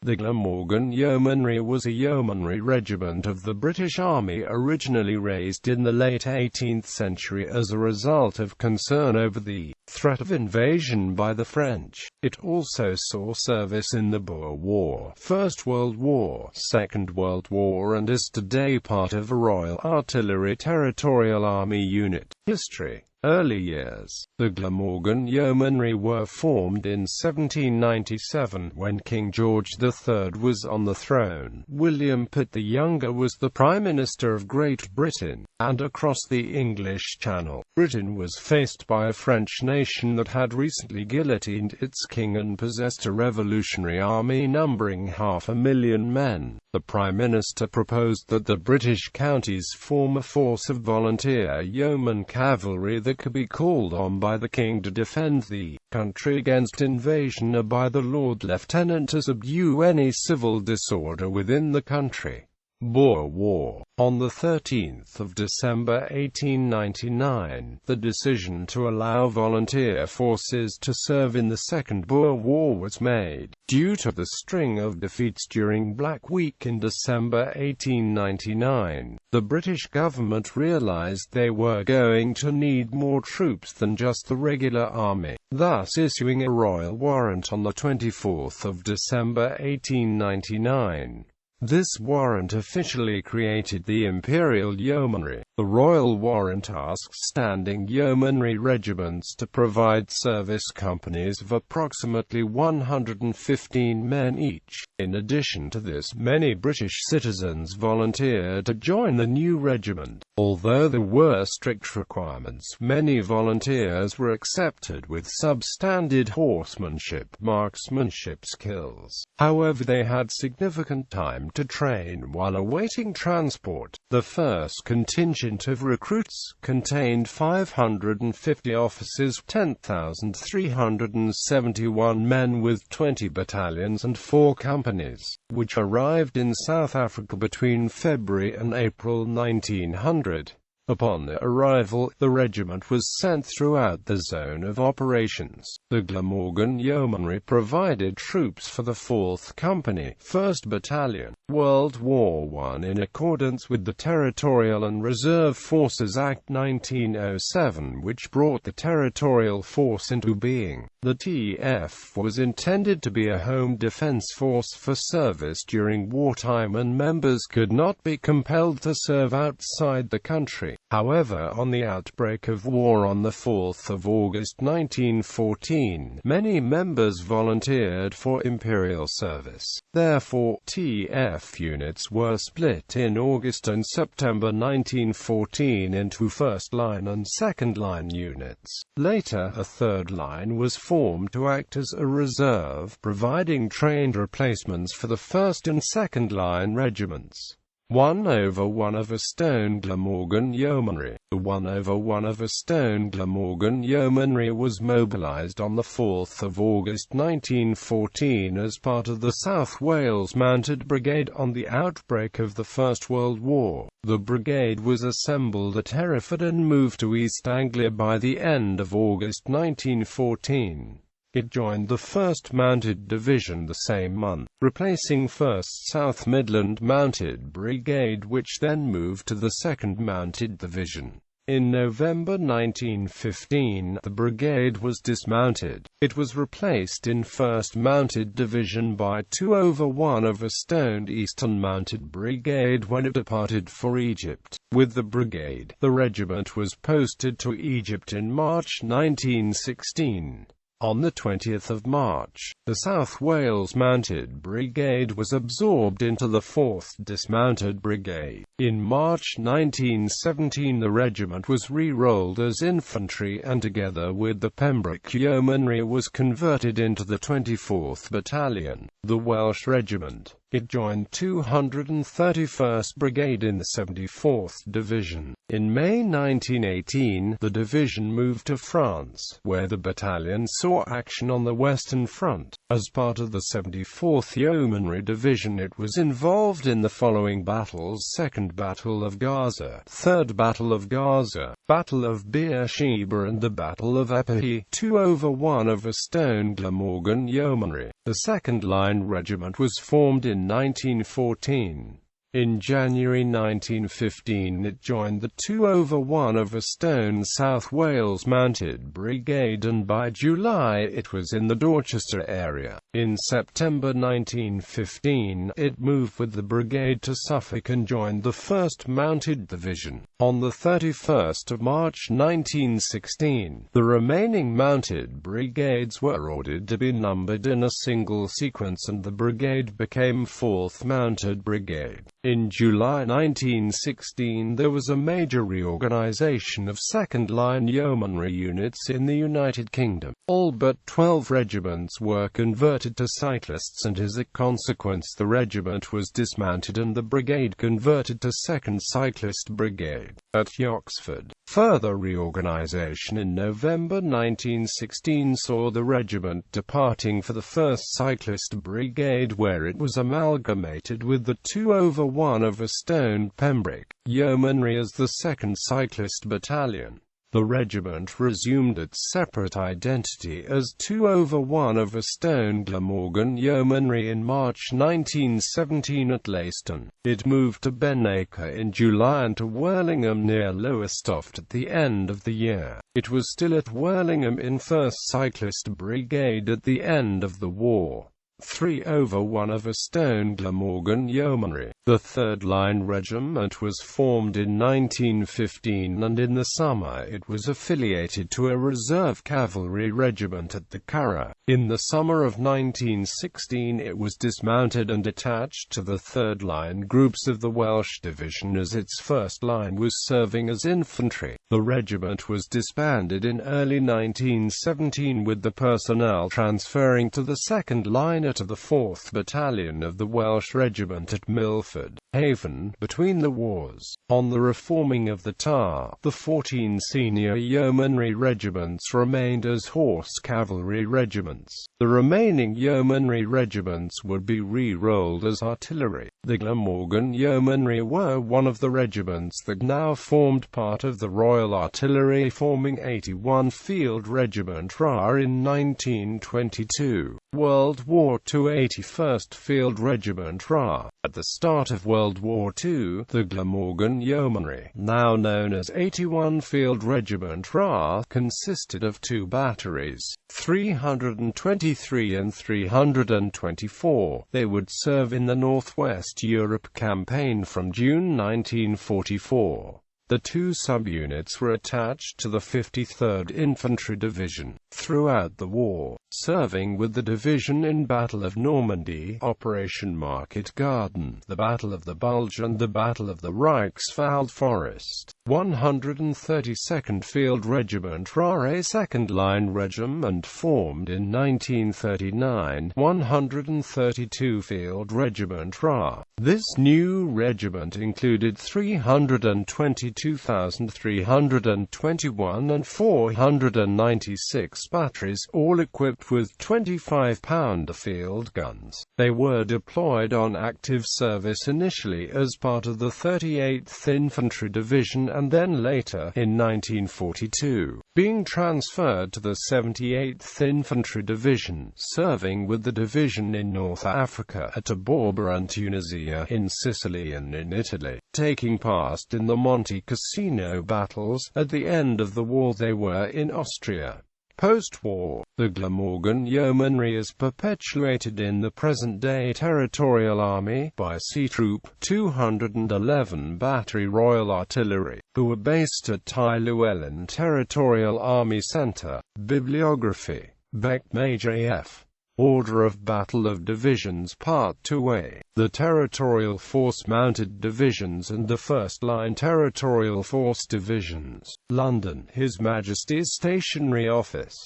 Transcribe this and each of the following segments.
The Glamorgan Yeomanry was a yeomanry regiment of the British Army originally raised in the late 18th century as a result of concern over the threat of invasion by the French. It also saw service in the Boer War, First World War, Second World War, and is today part of a Royal Artillery Territorial Army unit. History. Early years. The Glamorgan Yeomanry were formed in 1797, when King George III was on the throne. William Pitt the Younger was the Prime Minister of Great Britain, and across the English Channel, Britain was faced by a French nation that had recently guillotined its king and possessed a revolutionary army numbering 500,000 men. The Prime Minister proposed that the British counties form a force of volunteer yeoman cavalry that could be called on by the King to defend the country against invasion or by the Lord Lieutenant to subdue any civil disorder within the country. Boer War. On the 13th of December 1899, the decision to allow volunteer forces to serve in the Second Boer War was made. Due to the string of defeats during Black Week in December 1899, the British government realized they were going to need more troops than just the regular army, thus issuing a royal warrant on the 24th of December 1899. This warrant officially created the Imperial Yeomanry. The Royal Warrant asked standing yeomanry regiments to provide service companies of approximately 115 men each. In addition to this, many British citizens volunteered to join the new regiment. Although there were strict requirements, many volunteers were accepted with substandard horsemanship, marksmanship skills. However, they had significant time to train while awaiting transport. The first contingent of recruits contained 550 officers, 10,371 men with 20 battalions and 4 companies, which arrived in South Africa between February and April 1900. Upon their arrival, the regiment was sent throughout the zone of operations. The Glamorgan Yeomanry provided troops for the 4th Company, 1st Battalion. World War I. In accordance with the Territorial and Reserve Forces Act 1907, which brought the Territorial Force into being, the TF was intended to be a home defense force for service during wartime, and members could not be compelled to serve outside the country. However, on the outbreak of war on the 4th of August 1914, many members volunteered for Imperial service. Therefore, TF units were split in August and September 1914 into first-line and second-line units. Later, a third line was formed to act as a reserve, providing trained replacements for the first and second-line regiments. 1/1 of a Stone Glamorgan Yeomanry. The 1/1 of a Stone Glamorgan Yeomanry was mobilised on the 4th of August 1914 as part of the South Wales Mounted Brigade on the outbreak of the First World War. The brigade was assembled at Hereford and moved to East Anglia by the end of August 1914. It joined the 1st Mounted Division the same month, replacing 1st South Midland Mounted Brigade, which then moved to the 2nd Mounted Division. In November 1915, the brigade was dismounted. It was replaced in 1st Mounted Division by 2/1 of a Stone Eastern Mounted Brigade when it departed for Egypt. With the brigade, the regiment was posted to Egypt in March 1916. On the 20th of March, the South Wales Mounted Brigade was absorbed into the 4th Dismounted Brigade. In March 1917 the regiment was re-rolled as infantry and together with the Pembroke Yeomanry was converted into the 24th Battalion, the Welsh Regiment. It joined 231st Brigade in the 74th Division. In May 1918, the division moved to France, where the battalion saw action on the Western Front. As part of the 74th Yeomanry Division, it was involved in the following battles: 2nd Battle of Gaza, 3rd Battle of Gaza, Battle of Beersheba and the Battle of Epipy. 2/1 of a Stone Glamorgan Yeomanry. The 2nd Line Regiment was formed in 1914. In January 1915 it joined the 2/1 of a Stone South Wales Mounted Brigade, and by July it was in the Dorchester area. In September 1915, it moved with the brigade to Suffolk and joined the 1st Mounted Division. On the 31st of March 1916, the remaining mounted brigades were ordered to be numbered in a single sequence, and the brigade became 4th Mounted Brigade. In July 1916, there was a major reorganization of second-line yeomanry units in the United Kingdom. All but 12 regiments were converted to cyclists, and as a consequence the regiment was dismounted and the brigade converted to 2nd Cyclist Brigade at Oxford. Further reorganization in November 1916 saw the regiment departing for the 1st Cyclist Brigade, where it was amalgamated with the 2/1 of a Stone Pembroke Yeomanry as the 2nd Cyclist Battalion. The regiment resumed its separate identity as 2/1 of a Stone Glamorgan Yeomanry in March 1917 at Leiston. It moved to Benacre in July and to Worlingham near Lowestoft at the end of the year. It was still at Worlingham in 1st Cyclist Brigade at the end of the war. 3/1 of a Stone Glamorgan Yeomanry. The 3rd Line Regiment was formed in 1915, and in the summer it was affiliated to a reserve cavalry regiment at the Curragh. In the summer of 1916 it was dismounted and attached to the 3rd Line groups of the Welsh Division as its 1st line was serving as infantry. The regiment was disbanded in early 1917, with the personnel transferring to the 2nd Line to the 4th Battalion of the Welsh Regiment at Milford Haven between the wars. On the reforming of the TAR, the 14 senior yeomanry regiments remained as horse cavalry regiments. The remaining yeomanry regiments would be re-rolled as artillery. The Glamorgan Yeomanry were one of the regiments that now formed part of the Royal Artillery, forming 81 Field Regiment RA in 1922. World War II 81st Field Regiment RA. At the start of World War II, the Glamorgan Yeomanry, now known as 81 Field Regiment RA, consisted of 2 batteries, 323 and 324. They would serve in the Northwest Europe campaign from June 1944. The 2 subunits were attached to the 53rd Infantry Division throughout the war, serving with the division in Battle of Normandy, Operation Market Garden, the Battle of the Bulge and the Battle of the Reichswald Forest. 132nd Field Regiment RA, a 2nd Line Regiment formed in 1939. 132 Field Regiment RA. This new regiment included 322,321 and 496 batteries, all equipped with 25-pounder field guns. They were deployed on active service initially as part of the 38th Infantry Division and then later, in 1942, being transferred to the 78th Infantry Division, serving with the division in North Africa at Boer and Tunisia, in Sicily and in Italy, taking part in the Monte Cassino battles. At the end of the war they were in Austria. Post-war, the Glamorgan Yeomanry is perpetuated in the present-day Territorial Army by Sea Troop 211 Battery Royal Artillery, who were based at Tai Llewellyn Territorial Army Centre. Bibliography. Beck Major A.F. Order of Battle of Divisions Part 2A. The Territorial Force Mounted Divisions and the First Line Territorial Force Divisions. London, His Majesty's Stationery Office.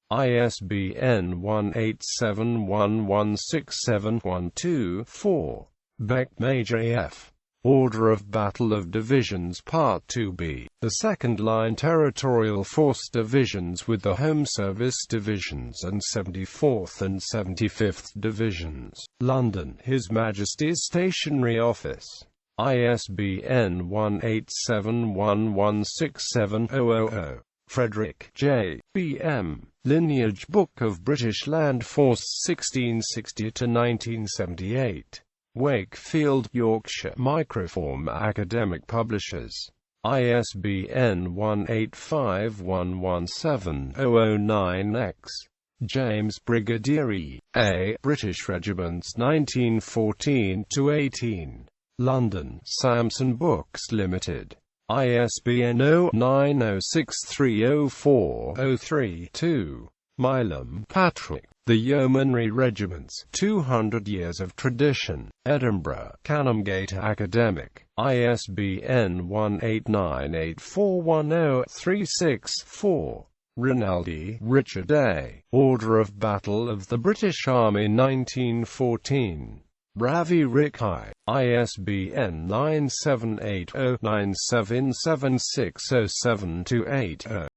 ISBN 187116712-4. Beck Major A.F. Order of Battle of Divisions Part 2B. The 2nd Line Territorial Force Divisions with the Home Service Divisions and 74th and 75th Divisions. London, His Majesty's Stationery Office. ISBN 1871167000. Frederick, J. B.M. Lineage Book of British Land Force 1660–1978. Wakefield, Yorkshire. Microform Academic Publishers. ISBN 1851170009X. James Brigadier E.A. British Regiments 1914–18. London, Samson Books Limited. ISBN 0906304032. Milam, Patrick. The Yeomanry Regiments, 200 Years of Tradition. Edinburgh, Canongate Academic. ISBN 1898410364. Rinaldi, Richard A. Order of Battle of the British Army 1914. Ravi Rikai. ISBN 9780977607280.